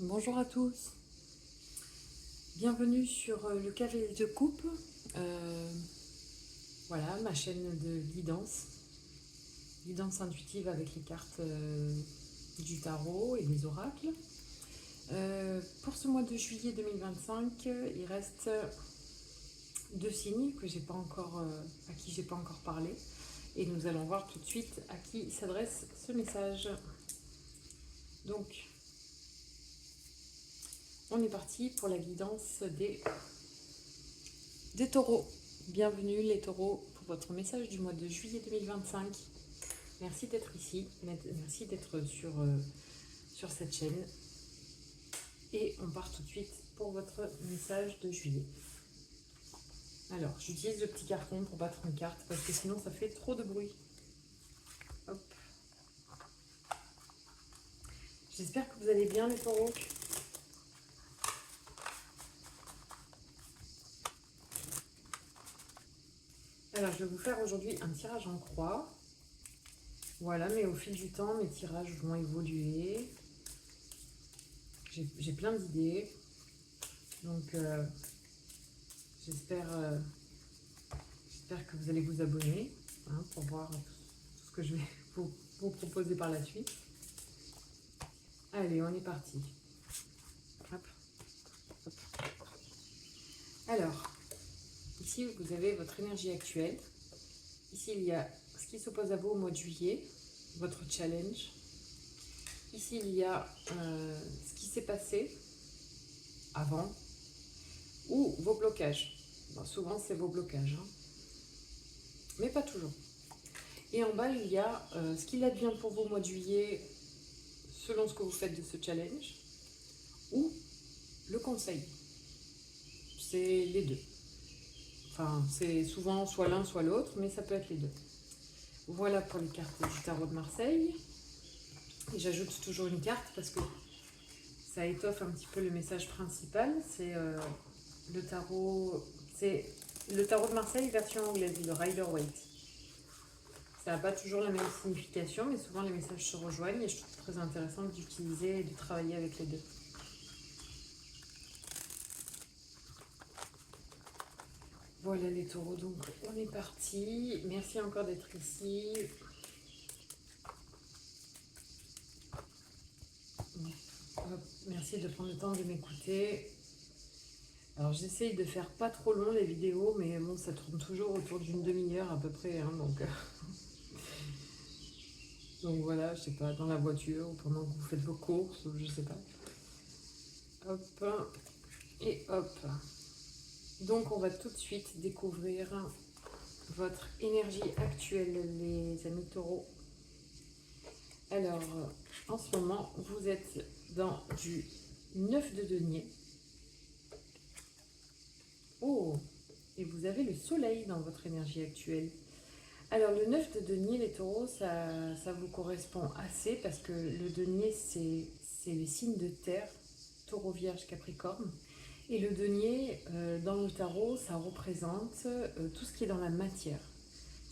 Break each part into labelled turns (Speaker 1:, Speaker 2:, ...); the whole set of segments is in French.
Speaker 1: Bonjour à tous, bienvenue sur le Café de Coupe, voilà ma chaîne de guidance intuitive avec les cartes du tarot et des oracles. Pour ce mois de juillet 2025, il reste deux signes que j'ai pas encore, à qui j'ai pas encore parlé, et nous allons voir tout de suite à qui s'adresse ce message. Donc, on est parti pour la guidance des taureaux. Bienvenue les taureaux pour votre message du mois de juillet 2025. Merci d'être ici, merci d'être sur cette chaîne. Et on part tout de suite pour votre message de juillet. Alors, j'utilise le petit carton pour battre une carte parce que sinon ça fait trop de bruit. Hop. J'espère que vous allez bien les taureaux. Alors, je vais vous faire aujourd'hui un tirage en croix. Voilà, mais au fil du temps, mes tirages vont évoluer. J'ai plein d'idées. Donc, j'espère que vous allez vous abonner pour voir tout ce que je vais vous proposer par la suite. Allez, on est parti. Hop. Hop. Alors, ici, vous avez votre énergie actuelle. Ici, il y a ce qui s'oppose à vous au mois de juillet, votre challenge. Ici, il y a ce qui s'est passé avant ou vos blocages. Bon, souvent, c'est vos blocages, mais pas toujours. Et en bas, il y a ce qu'il advient pour vous au mois de juillet selon ce que vous faites de ce challenge ou le conseil. C'est les deux. Enfin, c'est souvent soit l'un, soit l'autre, mais ça peut être les deux. Voilà pour les cartes du tarot de Marseille. Et j'ajoute toujours une carte parce que ça étoffe un petit peu le message principal. C'est le tarot de Marseille version anglaise, le Rider-Waite. Ça n'a pas toujours la même signification, mais souvent les messages se rejoignent et je trouve très intéressant d'utiliser et de travailler avec les deux. Voilà les taureaux, donc on est parti. Merci encore d'être ici. Merci de prendre le temps de m'écouter. Alors j'essaye de faire pas trop long les vidéos, mais bon, ça tourne toujours autour d'une demi-heure à peu près, donc voilà, je sais pas, dans la voiture ou pendant que vous faites vos courses, ou je sais pas. Hop, et hop. Donc on va tout de suite découvrir votre énergie actuelle, les amis taureaux. Alors, en ce moment, vous êtes dans du 9 de denier. Oh, et vous avez le soleil dans votre énergie actuelle. Alors, le 9 de denier, les taureaux, ça vous correspond assez parce que le denier, c'est les signes de terre, taureau, vierge, capricorne. Et le denier, dans le tarot, ça représente tout ce qui est dans la matière.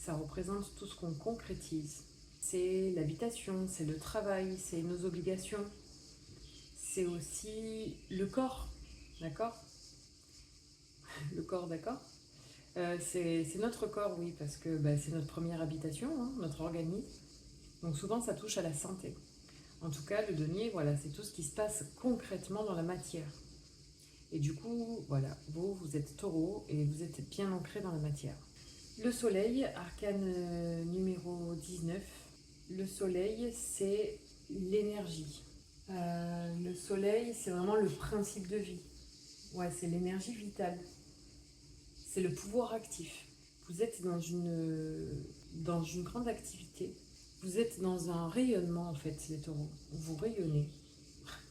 Speaker 1: Ça représente tout ce qu'on concrétise. C'est l'habitation, c'est le travail, c'est nos obligations. C'est aussi le corps, d'accord? Le corps, d'accord? C'est notre corps, oui, parce que c'est notre première habitation, notre organisme. Donc souvent, ça touche à la santé. En tout cas, le denier, voilà, c'est tout ce qui se passe concrètement dans la matière. Et du coup, voilà, vous êtes taureau et vous êtes bien ancré dans la matière. Le soleil, arcane numéro 19. Le soleil, c'est l'énergie. Le soleil, c'est vraiment le principe de vie. Ouais, c'est l'énergie vitale. C'est le pouvoir actif. Vous êtes dans une grande activité. Vous êtes dans un rayonnement, en fait, les taureaux. Vous rayonnez,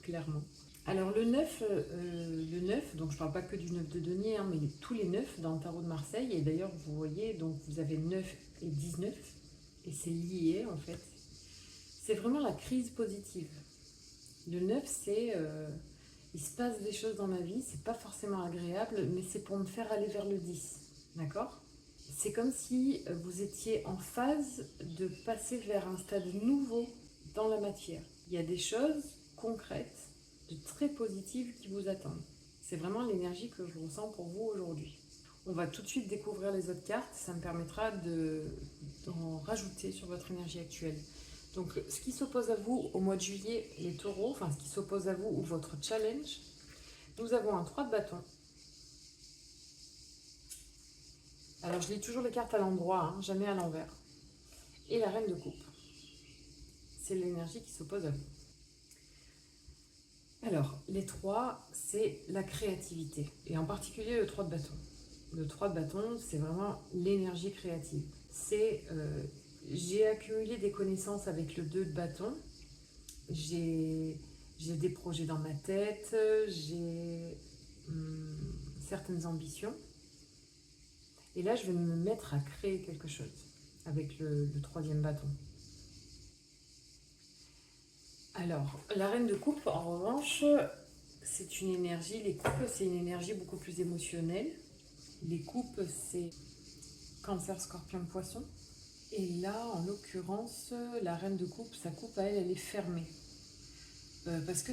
Speaker 1: clairement. Alors le 9, donc je ne parle pas que du 9 de denier, mais tous les 9 dans le tarot de Marseille. Et d'ailleurs, vous voyez, donc vous avez 9 et 19, et c'est lié, en fait. C'est vraiment la crise positive. Le 9, c'est... il se passe des choses dans ma vie, c'est pas forcément agréable, mais c'est pour me faire aller vers le 10. D'accord? C'est comme si vous étiez en phase de passer vers un stade nouveau dans la matière. Il y a des choses concrètes de très positives qui vous attendent. C'est vraiment l'énergie que je ressens pour vous aujourd'hui. On va tout de suite découvrir les autres cartes, ça me permettra d'en rajouter sur votre énergie actuelle. Donc ce qui s'oppose à vous au mois de juillet, les taureaux, enfin ce qui s'oppose à vous ou votre challenge, nous avons un 3 de bâton. Alors je lis toujours les cartes à l'endroit, hein, jamais à l'envers. Et la reine de coupe. C'est l'énergie qui s'oppose à vous. Alors, les 3, c'est la créativité. Et en particulier le 3 de bâton. Le 3 de bâton, c'est vraiment l'énergie créative. C'est, j'ai accumulé des connaissances avec le 2 de bâton. J'ai des projets dans ma tête. J'ai certaines ambitions. Et là, je vais me mettre à créer quelque chose avec le 3e bâton. Alors, la reine de coupe, en revanche, c'est une énergie, les coupes, c'est une énergie beaucoup plus émotionnelle. Les coupes, c'est Cancer, Scorpion, Poisson. Et là, en l'occurrence, la reine de coupe, sa coupe à elle, elle est fermée. Parce que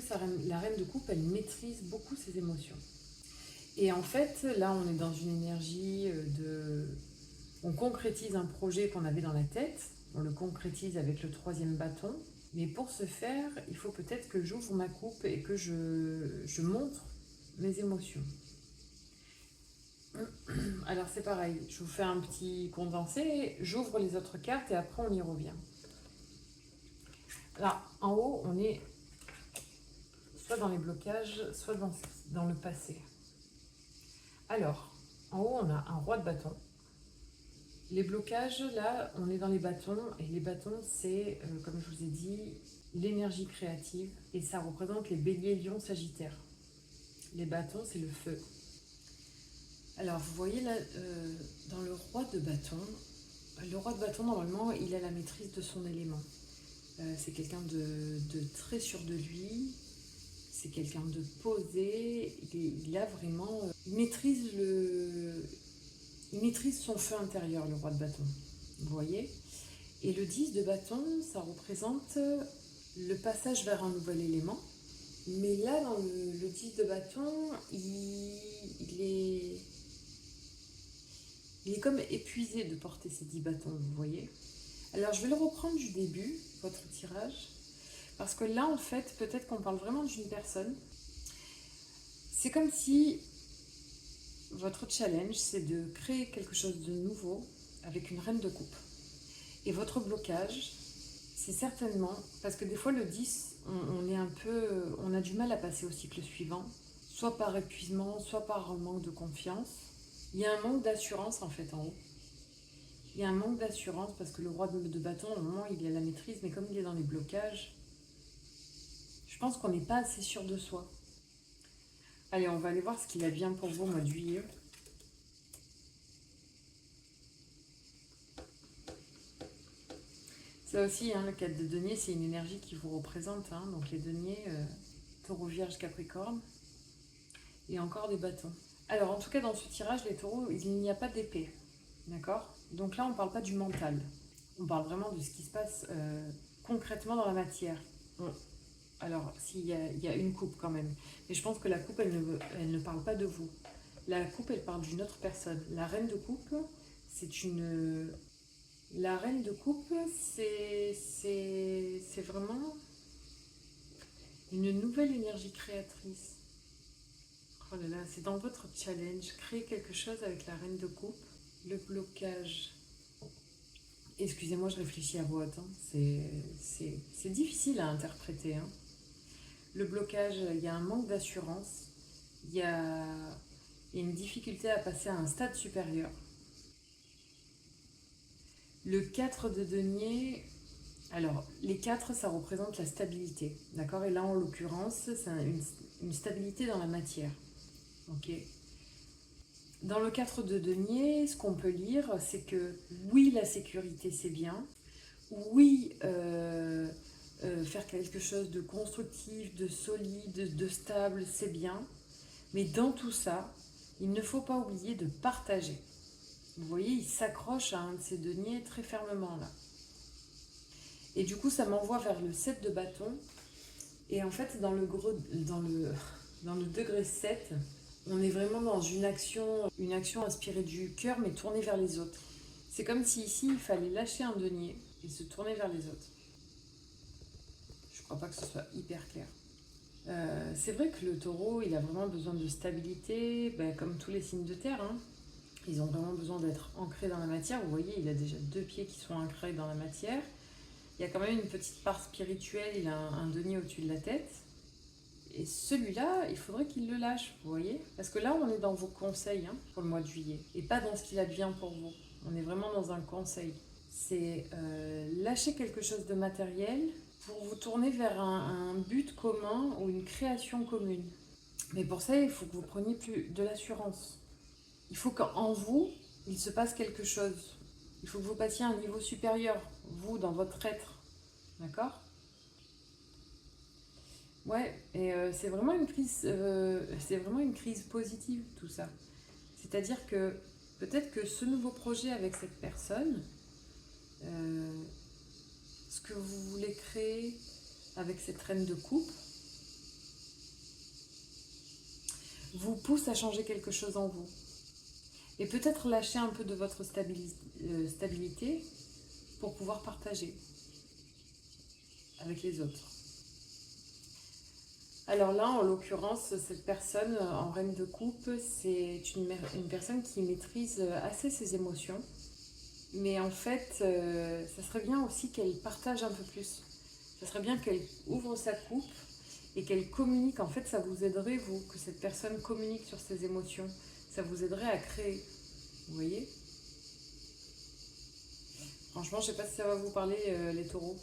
Speaker 1: la reine de coupe, elle maîtrise beaucoup ses émotions. Et en fait, là, on est dans une énergie de... On concrétise un projet qu'on avait dans la tête, on le concrétise avec le 3e bâton, mais pour ce faire, il faut peut-être que j'ouvre ma coupe et que je montre mes émotions. Alors c'est pareil, je vous fais un petit condensé, j'ouvre les autres cartes et après on y revient. Là, en haut, on est soit dans les blocages, soit dans le passé. Alors, en haut, on a un roi de bâton. Les blocages, là, on est dans les bâtons. Et les bâtons, c'est, comme je vous ai dit, l'énergie créative. Et ça représente les béliers, lions, sagittaires. Les bâtons, c'est le feu. Alors, vous voyez là, dans le roi de bâton, normalement, il a la maîtrise de son élément. C'est quelqu'un de très sûr de lui. C'est quelqu'un de posé. Il a vraiment... il maîtrise son feu intérieur, le roi de bâton. Vous voyez? Et le 10 de bâton, ça représente le passage vers un nouvel élément. Mais là, dans le 10 de bâton, il est comme épuisé de porter ces 10 bâtons, vous voyez? Alors, je vais le reprendre du début, votre tirage. Parce que là, en fait, peut-être qu'on parle vraiment d'une personne. C'est comme si votre challenge, c'est de créer quelque chose de nouveau avec une reine de coupe. Et votre blocage, c'est certainement, parce que des fois le 10, on a du mal à passer au cycle suivant, soit par épuisement, soit par manque de confiance. Il y a un manque d'assurance en fait en haut. Il y a un manque d'assurance parce que le roi de bâton, au moment il est à la maîtrise, mais comme il est dans les blocages, je pense qu'on n'est pas assez sûr de soi. Allez, on va aller voir ce qu'il a bien pour vous au mois de juillet. Ça aussi, hein, le 4 de denier, c'est une énergie qui vous représente. Hein, donc les deniers, taureau, vierge, capricorne. Et encore des bâtons. Alors, en tout cas, dans ce tirage, les taureaux, il n'y a pas d'épée. D'accord? Donc là, on ne parle pas du mental. On parle vraiment de ce qui se passe concrètement dans la matière. Alors, s'il y a une coupe quand même. Mais je pense que la coupe, elle ne parle pas de vous. La coupe, elle parle d'une autre personne. La reine de coupe, c'est une... La reine de coupe, c'est vraiment une nouvelle énergie créatrice. Oh là là, c'est dans votre challenge. Créer quelque chose avec la reine de coupe. Le blocage. Excusez-moi, je réfléchis à voix haute. Hein. C'est difficile à interpréter. Hein. Le blocage, il y a un manque d'assurance. Il y a une difficulté à passer à un stade supérieur. Le 4 de denier, alors les 4 ça représente la stabilité, d'accord? Et là en l'occurrence, c'est une stabilité dans la matière, ok? Dans le 4 de denier, ce qu'on peut lire, c'est que oui, la sécurité c'est bien, oui, faire quelque chose de constructif, de solide, de stable, c'est bien, mais dans tout ça, il ne faut pas oublier de partager. Vous voyez, il s'accroche à un de ses deniers très fermement là. Et du coup, ça m'envoie vers le 7 de bâton. Et en fait, dans le degré 7, on est vraiment dans une action inspirée du cœur, mais tournée vers les autres. C'est comme si ici, il fallait lâcher un denier et se tourner vers les autres. Je crois pas que ce soit hyper clair. C'est vrai que le taureau, il a vraiment besoin de stabilité, comme tous les signes de terre. Hein. Ils ont vraiment besoin d'être ancrés dans la matière. Vous voyez, il a déjà 2 pieds qui sont ancrés dans la matière. Il y a quand même une petite part spirituelle, il a un denier au-dessus de la tête. Et celui-là, il faudrait qu'il le lâche, vous voyez. Parce que là, on est dans vos conseils pour le mois de juillet. Et pas dans ce qu'il advient pour vous. On est vraiment dans un conseil. C'est lâcher quelque chose de matériel pour vous tourner vers un but commun ou une création commune. Mais pour ça, il faut que vous preniez plus de l'assurance. Il faut qu'en vous, il se passe quelque chose. Il faut que vous passiez à un niveau supérieur, vous, dans votre être. D'accord ? Ouais, et c'est vraiment une crise positive, tout ça. C'est-à-dire que peut-être que ce nouveau projet avec cette personne, ce que vous voulez créer avec cette reine de coupe, vous pousse à changer quelque chose en vous. Et peut-être lâcher un peu de votre stabilité pour pouvoir partager avec les autres. Alors là, en l'occurrence, cette personne en reine de coupe, c'est une personne qui maîtrise assez ses émotions. Mais en fait, ça serait bien aussi qu'elle partage un peu plus. Ça serait bien qu'elle ouvre sa coupe et qu'elle communique. En fait, ça vous aiderait, vous, que cette personne communique sur ses émotions. Ça vous aiderait à créer. Vous voyez ? Franchement, je ne sais pas si ça va vous parler, les taureaux.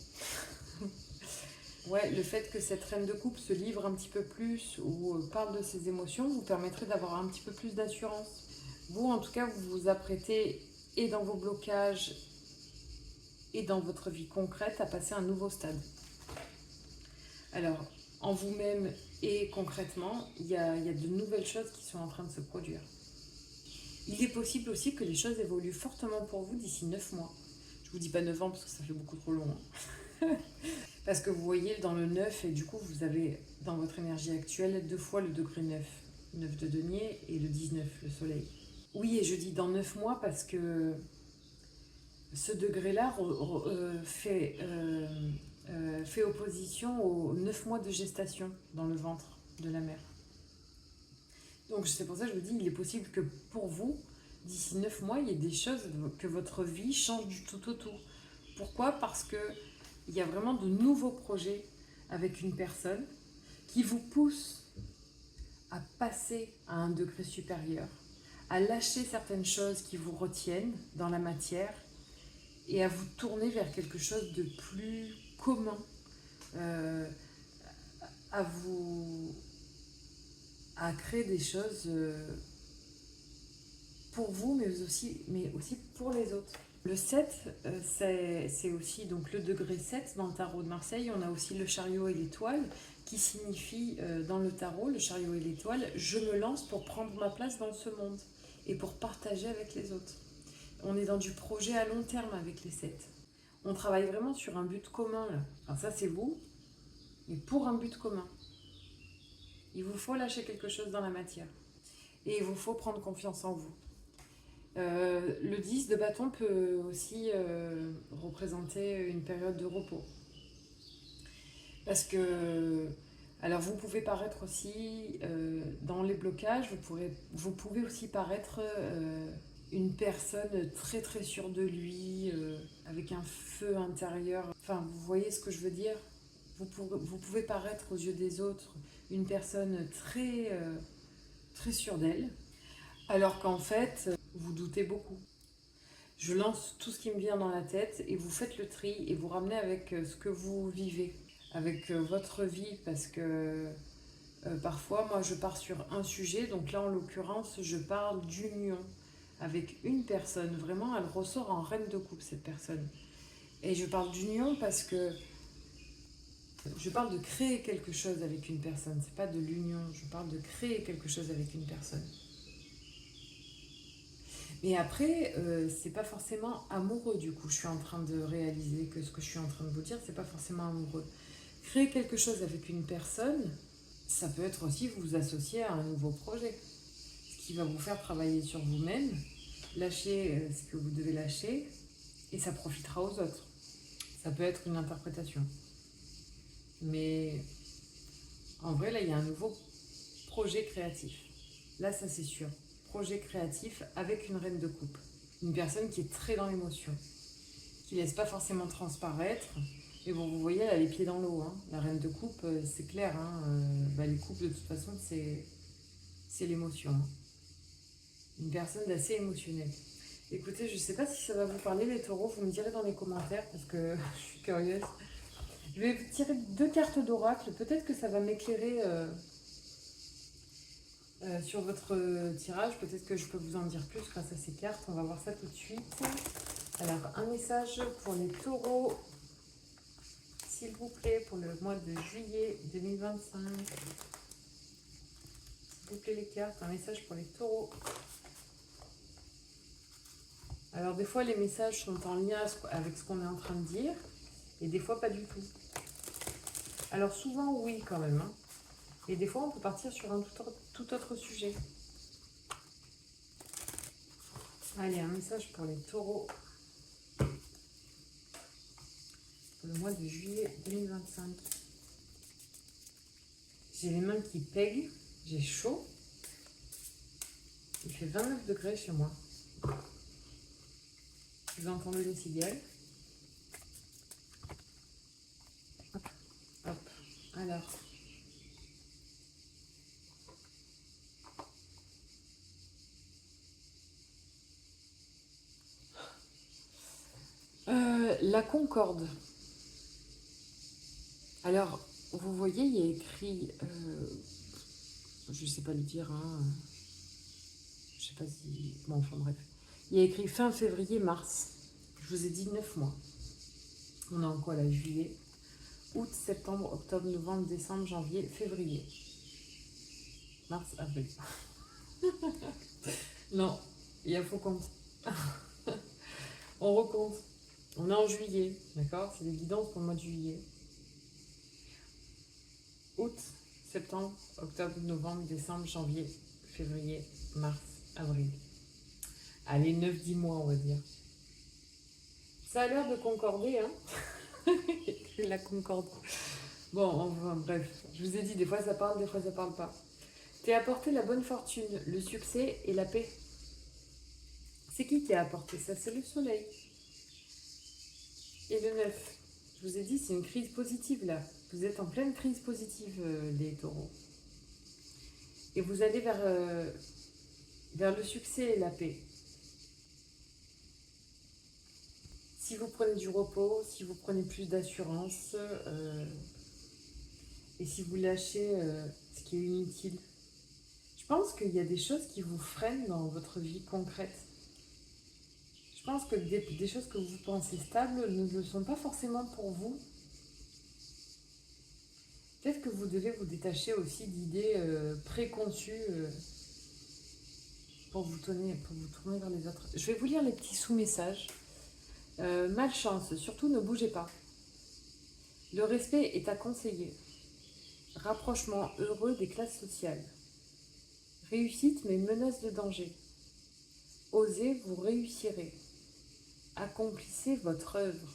Speaker 1: Ouais, le fait que cette reine de coupe se livre un petit peu plus ou parle de ses émotions vous permettrait d'avoir un petit peu plus d'assurance. Vous, en tout cas, vous vous apprêtez et dans vos blocages et dans votre vie concrète à passer à un nouveau stade. Alors, en vous-même et concrètement, il y a de nouvelles choses qui sont en train de se produire. Il est possible aussi que les choses évoluent fortement pour vous d'ici 9 mois. Je ne vous dis pas 9 ans parce que ça fait beaucoup trop long. Parce que vous voyez dans le 9, et du coup vous avez dans votre énergie actuelle 2 fois le degré 9. 9 de denier et le 19, le soleil. Oui, et je dis dans 9 mois parce que ce degré-là fait opposition aux 9 mois de gestation dans le ventre de la mère. Donc c'est pour ça que je vous dis, il est possible que pour vous, d'ici 9 mois, il y ait des choses, que votre vie change du tout au tout. Pourquoi ? Parce que il y a vraiment de nouveaux projets avec une personne qui vous pousse à passer à un degré supérieur, à lâcher certaines choses qui vous retiennent dans la matière et à vous tourner vers quelque chose de plus commun, à créer des choses pour vous, mais aussi pour les autres. Le 7, c'est aussi donc le degré 7 dans le tarot de Marseille. On a aussi le chariot et l'étoile qui signifie dans le tarot, le chariot et l'étoile, je me lance pour prendre ma place dans ce monde et pour partager avec les autres. On est dans du projet à long terme avec les 7. On travaille vraiment sur un but commun là. Alors ça c'est vous, mais pour un but commun. Il vous faut lâcher quelque chose dans la matière et il vous faut prendre confiance en vous. Le 10 de bâton peut aussi représenter une période de repos. Parce que, alors vous pouvez paraître aussi, dans les blocages, vous pouvez aussi paraître une personne très très sûre de lui, avec un feu intérieur. Enfin, vous voyez ce que je veux dire ? Vous pouvez paraître aux yeux des autres une personne très, très sûre d'elle, alors qu'en fait, vous doutez beaucoup. Je lance tout ce qui me vient dans la tête et vous faites le tri et vous ramenez avec ce que vous vivez, avec votre vie, parce que parfois, moi, je pars sur un sujet, donc là, en l'occurrence, je parle d'union avec une personne. Vraiment, elle ressort en reine de coupe, cette personne. Et je parle d'union parce que je parle de créer quelque chose avec une personne, c'est pas de l'union, je parle de créer quelque chose avec une personne. Mais après, c'est pas forcément amoureux du coup. Je suis en train de réaliser que ce que je suis en train de vous dire, c'est pas forcément amoureux. Créer quelque chose avec une personne, ça peut être aussi vous associer à un nouveau projet, ce qui va vous faire travailler sur vous-même, lâcher ce que vous devez lâcher, et ça profitera aux autres. Ça peut être une interprétation. Mais en vrai, là, il y a un nouveau projet créatif. Là, ça c'est sûr. Projet créatif avec une reine de coupe. Une personne qui est très dans l'émotion, qui laisse pas forcément transparaître. Mais bon, vous voyez, elle a les pieds dans l'eau. Hein. La reine de coupe, c'est clair. Hein. Les coupes, de toute façon, c'est l'émotion. Hein. Une personne d'assez émotionnelle. Écoutez, je sais pas si ça va vous parler, les taureaux. Vous me direz dans les commentaires parce que je suis curieuse. Je vais vous tirer 2 cartes d'oracle. Peut-être que ça va m'éclairer sur votre tirage. Peut-être que je peux vous en dire plus grâce à ces cartes. On va voir ça tout de suite. Alors, un message pour les taureaux, s'il vous plaît, pour le mois de juillet 2025. S'il vous plaît, les cartes, un message pour les taureaux. Alors, des fois, les messages sont en lien avec ce qu'on est en train de dire, et des fois, pas du tout. Alors, souvent, oui, quand même. Hein. Et des fois, on peut partir sur un tout autre sujet. Allez, un message pour les taureaux. Pour le mois de juillet 2025. J'ai les mains qui pèguent, j'ai chaud. Il fait 29 degrés chez moi. Vous entendez les cigales. Hop, alors. La concorde. Alors, vous voyez, il y a écrit, je ne sais pas le dire, hein, je sais pas si... Bon, enfin bref. Il y a écrit fin février-mars. Je vous ai dit 9 mois. On est en quoi là? Juillet, août, septembre, octobre, novembre, décembre, janvier, février. Mars, avril. Non, il y a faux compte. On recompte. On est en juillet, d'accord? C'est des guidances pour le mois de juillet. Août, septembre, octobre, novembre, décembre, janvier, février, mars, avril. Allez, 9-10 mois, on va dire. Ça a l'air de concorder, hein? La concorde. Bon, enfin, bref, je vous ai dit, des fois ça parle, des fois ça parle pas. T'es apporté la bonne fortune, le succès et la paix. C'est qui a apporté ça? C'est le soleil. Et le 9. Je vous ai dit, c'est une crise positive là. Vous êtes en pleine crise positive, les taureaux. Et vous allez vers le succès et la paix. Si vous prenez du repos, si vous prenez plus d'assurance, et si vous lâchez ce qui est inutile. Je pense qu'il y a des choses qui vous freinent dans votre vie concrète. Je pense que des choses que vous pensez stables ne le sont pas forcément pour vous. Peut-être que vous devez vous détacher aussi d'idées préconçues pour vous tourner vers les autres. Je vais vous lire les petits sous-messages. Malchance, surtout ne bougez pas. Le respect est à conseiller. Rapprochement heureux des classes sociales. Réussite mais menace de danger. Osez, vous réussirez. Accomplissez votre œuvre.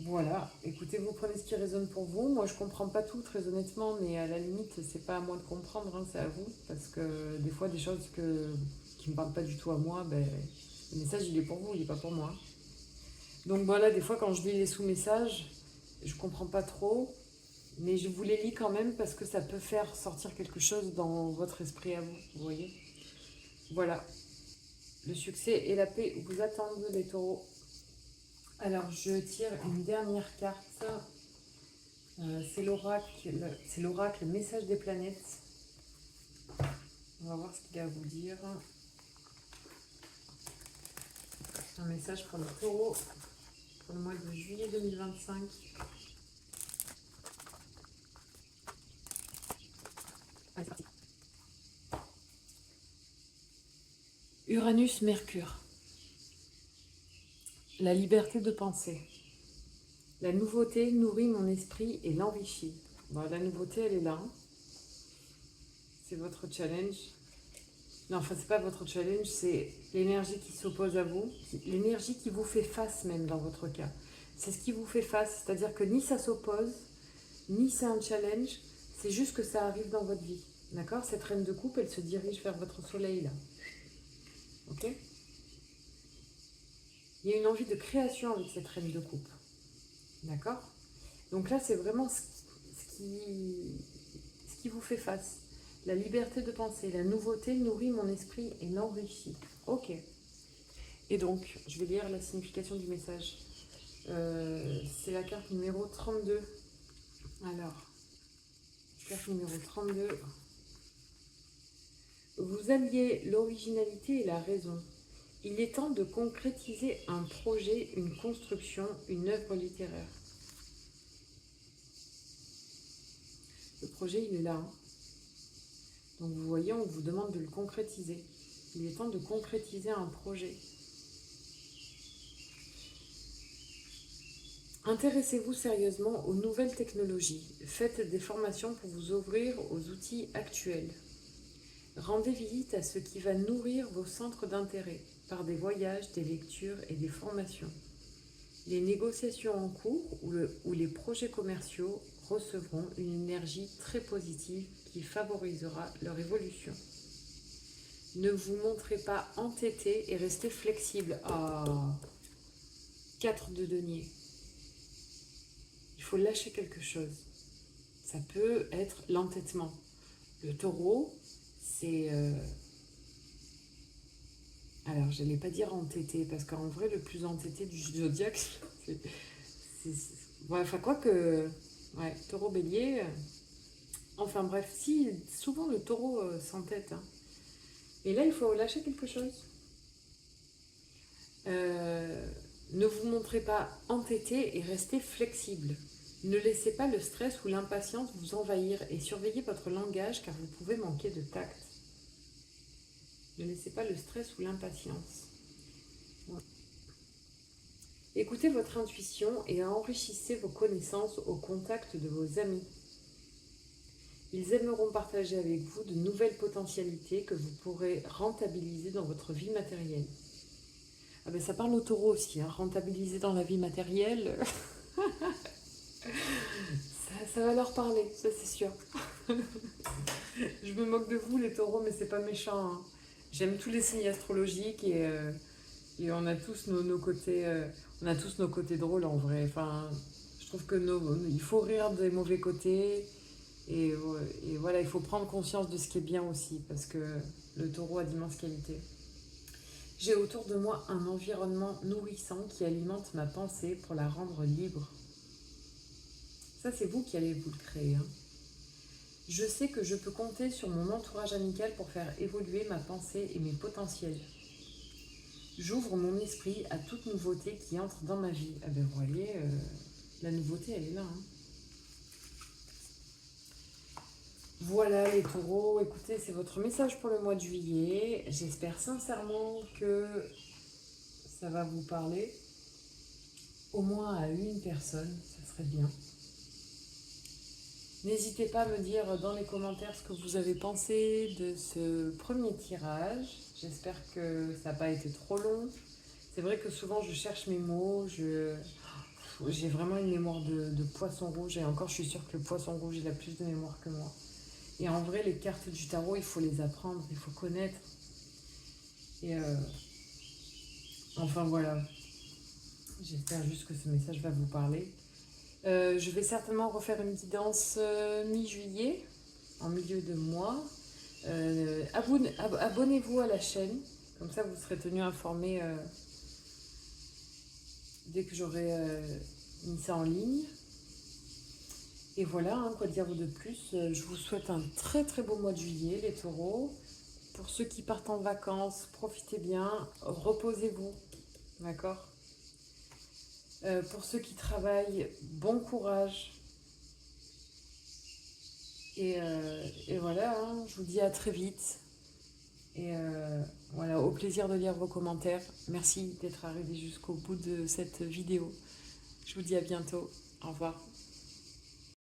Speaker 1: Voilà, écoutez, vous prenez ce qui résonne pour vous. Moi, je comprends pas tout, très honnêtement, mais à la limite, c'est pas à moi de comprendre, hein, c'est à vous. Parce que des fois, des choses qui me parlent pas du tout à moi, ben, le message, il est pour vous, il est pas pour moi. Donc voilà, des fois, quand je lis les sous-messages, je comprends pas trop, mais je vous les lis quand même parce que ça peut faire sortir quelque chose dans votre esprit à vous, vous voyez. Voilà. Le succès et la paix vous attendent, les taureaux. Alors, je tire une dernière carte. C'est l'oracle message des planètes. On va voir ce qu'il a à vous dire. Un message pour le taureau pour le mois de juillet 2025. Allez, c'est parti. Uranus-Mercure. La liberté de penser. La nouveauté nourrit mon esprit et l'enrichit. Bon, la nouveauté, elle est là. C'est votre challenge. Non, enfin, c'est pas votre challenge, c'est l'énergie qui s'oppose à vous, l'énergie qui vous fait face même dans votre cas. C'est ce qui vous fait face, c'est-à-dire que ni ça s'oppose, ni c'est un challenge, c'est juste que ça arrive dans votre vie. D'accord? Cette reine de coupe, elle se dirige vers votre soleil là. Ok? Il y a une envie de création avec cette reine de coupe. D'accord? Donc là, c'est vraiment ce qui vous fait face. La liberté de penser, la nouveauté nourrit mon esprit et l'enrichit. Ok. Et donc, je vais lire la signification du message. C'est la carte numéro 32. Alors, carte numéro 32. Vous alliez l'originalité et la raison. Il est temps de concrétiser un projet, une construction, une œuvre littéraire. Le projet, il est là. Hein. Donc vous voyez, on vous demande de le concrétiser. Il est temps de concrétiser un projet. Intéressez-vous sérieusement aux nouvelles technologies. Faites des formations pour vous ouvrir aux outils actuels. Rendez visite à ce qui va nourrir vos centres d'intérêt par des voyages, des lectures et des formations. Les négociations en cours ou les projets commerciaux recevront une énergie très positive qui favorisera leur évolution. Ne vous montrez pas entêté et restez flexible. Ah, 4 de denier. Il faut lâcher quelque chose. Ça peut être l'entêtement. Le taureau, c'est... Alors, je n'allais pas dire entêté, parce qu'en vrai, le plus entêté du zodiaque, c'est... Ouais, enfin, quoi que... Ouais, taureau bélier... Enfin bref, si, souvent le taureau s'entête. Hein. Et là, il faut lâcher quelque chose. Ne vous montrez pas entêté et restez flexible. Ne laissez pas le stress ou l'impatience vous envahir et surveillez votre langage car vous pouvez manquer de tact. Ne laissez pas le stress ou l'impatience. Ouais. Écoutez votre intuition et enrichissez vos connaissances au contact de vos amis. Ils aimeront partager avec vous de nouvelles potentialités que vous pourrez rentabiliser dans votre vie matérielle. Ah ben ça parle au taureau aussi, hein, rentabiliser dans la vie matérielle. Ça va leur parler, ça c'est sûr. Je me moque de vous les taureaux, mais c'est pas méchant. Hein. J'aime tous les signes astrologiques et on a tous nos côtés, on a tous nos côtés drôles en vrai. Enfin, je trouve que il faut rire des mauvais côtés et voilà, il faut prendre conscience de ce qui est bien aussi parce que le taureau a d'immenses qualités. J'ai autour de moi un environnement nourrissant qui alimente ma pensée pour la rendre libre. Ça, c'est vous qui allez vous le créer. Hein. Je sais que je peux compter sur mon entourage amical pour faire évoluer ma pensée et mes potentiels. J'ouvre mon esprit à toute nouveauté qui entre dans ma vie. Ah ben vous voyez, la nouveauté, elle est là. Hein. Voilà les taureaux, écoutez, c'est votre message pour le mois de juillet. J'espère sincèrement que ça va vous parler. Au moins à une personne, ça serait bien. N'hésitez pas à me dire dans les commentaires ce que vous avez pensé de ce premier tirage. J'espère que ça n'a pas été trop long. C'est vrai que souvent je cherche mes mots, j'ai vraiment une mémoire de poisson rouge et encore je suis sûre que le poisson rouge il a plus de mémoire que moi. Et en vrai les cartes du tarot il faut les apprendre, il faut connaître. Et enfin voilà, j'espère juste que ce message va vous parler. Je vais certainement refaire une guidance mi-juillet, en milieu de mois. Abonnez-vous à la chaîne, comme ça vous serez tenu informé dès que j'aurai mis ça en ligne. Et voilà, hein, quoi dire de plus. Je vous souhaite un très très beau mois de juillet, les taureaux. Pour ceux qui partent en vacances, profitez bien, reposez-vous, d'accord ? Pour ceux qui travaillent, bon courage. Et voilà, hein, je vous dis à très vite. Et voilà, au plaisir de lire vos commentaires. Merci d'être arrivé jusqu'au bout de cette vidéo. Je vous dis à bientôt. Au revoir.